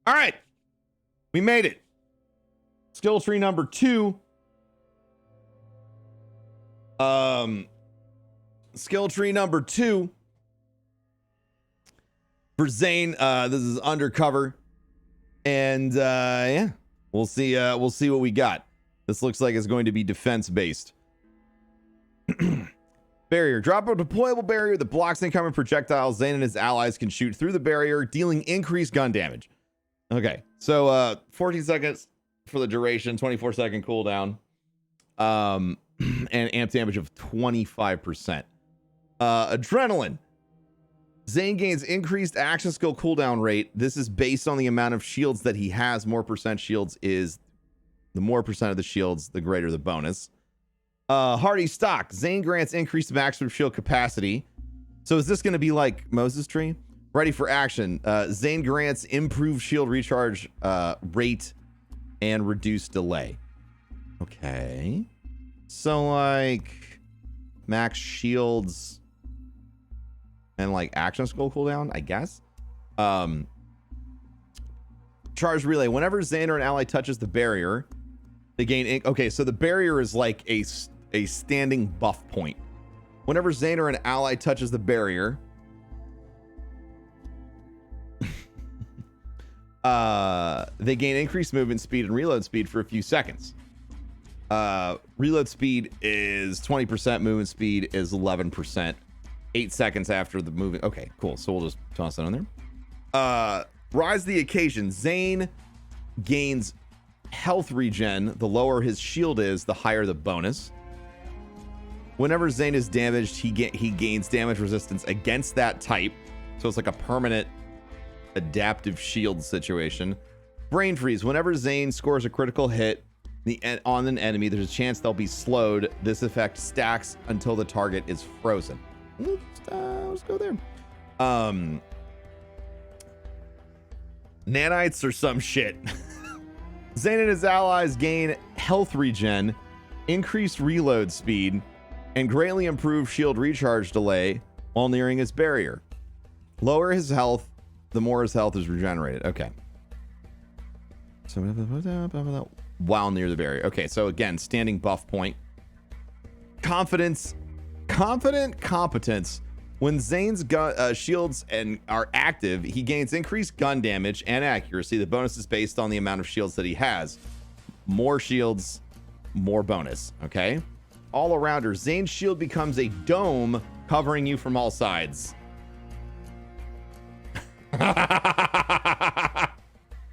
All right. We made it. Skill tree number 2. Skill tree number 2 for Zane. This is undercover. And yeah, we'll see what we got. This looks like it's going to be defense based. Barrier. Drop a deployable barrier that blocks incoming projectiles. Zane and his allies can shoot through the barrier, dealing increased gun damage. Okay, so 14 seconds for the duration, 24-second cooldown, and amp damage of 25%. Adrenaline. Zane gains increased action skill cooldown rate. This is based on the amount of shields that he has. More percent shields is the more percent of the shields, the greater the bonus. Hardy stock. Zane grants increased maximum shield capacity. So is this going to be like Moses Tree? Ready for action. Zane grants improved shield recharge rate and reduced delay. Okay. So like max shields and like action skill cooldown, I guess. Charge relay. Whenever Zane or an ally touches the barrier, they gain. Okay, so the barrier is like a standing buff point. Whenever Zane or an ally touches the barrier, they gain increased movement speed and reload speed for a few seconds. Reload speed is 20%, movement speed is 11%. 8 seconds after the movement. Okay, cool. So we'll just toss that on there. Rise the occasion. Zane gains health regen. The lower his shield is, the higher the bonus. Whenever Zane is damaged, he gains damage resistance against that type. So it's like a permanent adaptive shield situation. Brain freeze. Whenever Zane scores a critical hit on an enemy, there's a chance they'll be slowed. This effect stacks until the target is frozen. Let's go there. Nanites or some shit. Zane and his allies gain health regen, increased reload speed, and greatly improved shield recharge delay while nearing his barrier. Lower his health, the more his health is regenerated. Okay. So while near the barrier. Okay, so again, standing buff point. Competence. When Zane's shields are active, he gains increased gun damage and accuracy. The bonus is based on the amount of shields that he has. More shields, more bonus. Okay. All arounder. Zane's shield becomes a dome covering you from all sides.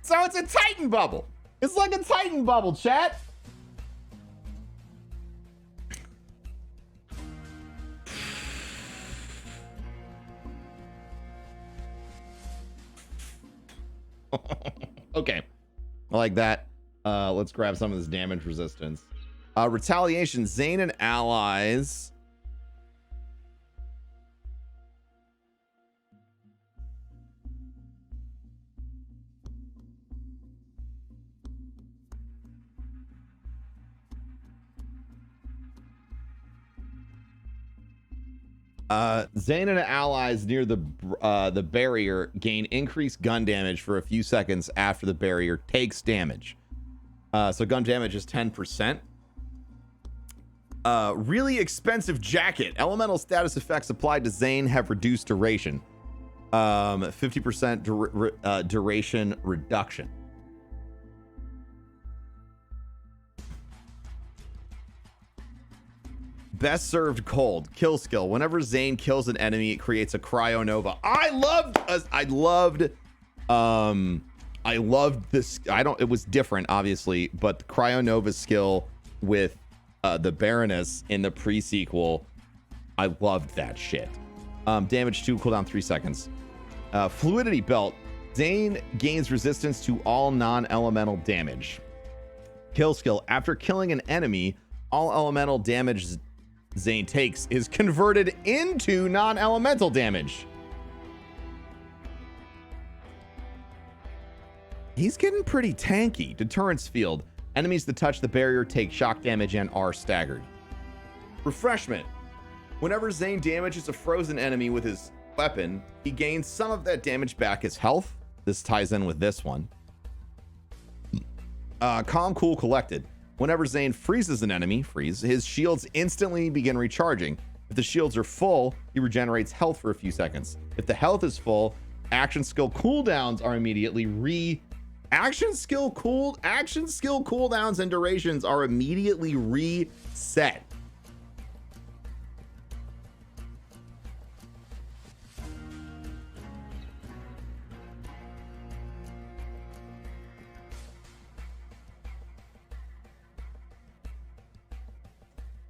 So it's a Titan bubble. It's like a Titan bubble, chat. Okay, I like that. Let's grab some of this damage resistance. Retaliation. Zane and allies Zane and allies near the barrier gain increased gun damage for a few seconds after the barrier takes damage. So gun damage is 10%. Really expensive jacket. Elemental status effects applied to Zane have reduced duration. 50% duration reduction. Best served cold. Kill skill. Whenever Zane kills an enemy, it creates a cryonova. I loved this. It was different, obviously, but the cryonova skill with the Baroness in the pre-sequel, I loved that shit. Damage 2, cooldown 3 seconds. Fluidity belt. Zane gains resistance to all non-elemental damage. Kill skill. After killing an enemy, all elemental damage Zane takes is converted into non-elemental damage. He's getting pretty tanky. Deterrence field. Enemies that touch the barrier take shock damage and are staggered. Refreshment. Whenever Zane damages a frozen enemy with his weapon, he gains some of that damage back as health. This ties in with this one. Calm, Cool, Collected. Whenever Zane freezes an enemy, his shields instantly begin recharging. If the shields are full, he regenerates health for a few seconds. If the health is full, action skill cooldowns are immediately action skill cooldowns and durations are immediately reset.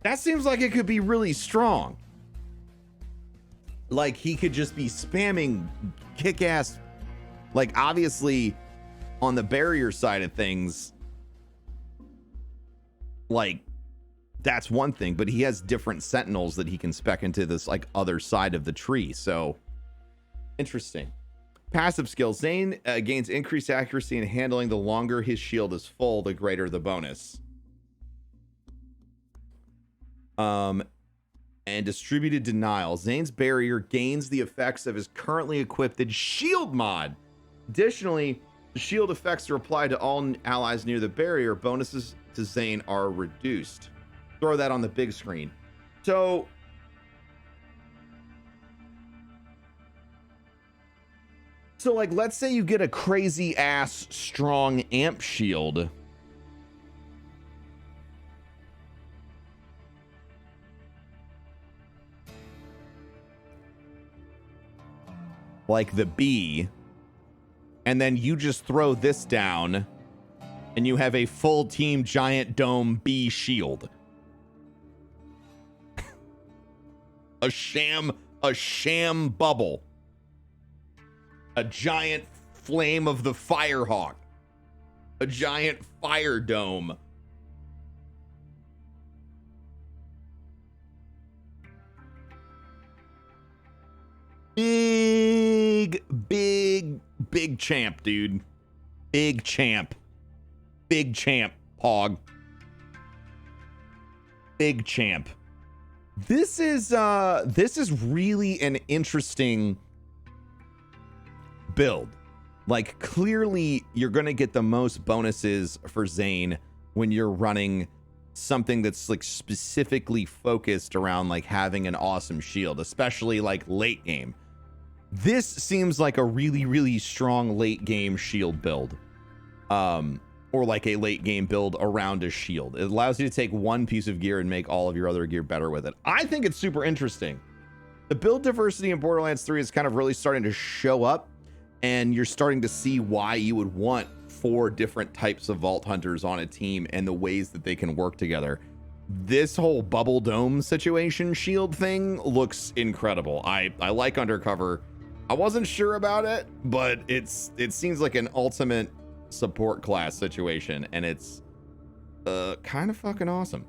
That seems like it could be really strong. Like he could just be spamming kick-ass. Like obviously on the barrier side of things, like that's one thing, but he has different sentinels that he can spec into this like other side of the tree. So interesting. Passive skill. Zane gains increased accuracy in handling. The longer his shield is full, the greater the bonus. And distributed denial. Zane's barrier gains the effects of his currently equipped shield mod. Additionally, the shield effects are applied to all allies near the barrier. Bonuses to Zane are reduced. Throw that on the big screen. So like, let's say you get a crazy ass strong amp shield. Like the B, and then you just throw this down and you have a full team giant dome B shield. a sham bubble. A giant flame of the Firehawk. A giant fire dome. Big champ, dude. Big champ, Pog. Big champ. This is really an interesting build. Like clearly you're gonna get the most bonuses for Zane when you're running something that's like specifically focused around like having an awesome shield, especially like late game. This seems like a really strong late game shield build, or like a late game build around a shield. It allows you to take one piece of gear and make all of your other gear better with it. I think it's super interesting. The build diversity in Borderlands 3 is kind of really starting to show up, and you're starting to see why you would want 4 different types of Vault Hunters on a team and the ways that they can work together. This whole bubble dome situation shield thing looks incredible. I like Undercover. I wasn't sure about it, but it seems like an ultimate support class situation, and it's kind of fucking awesome.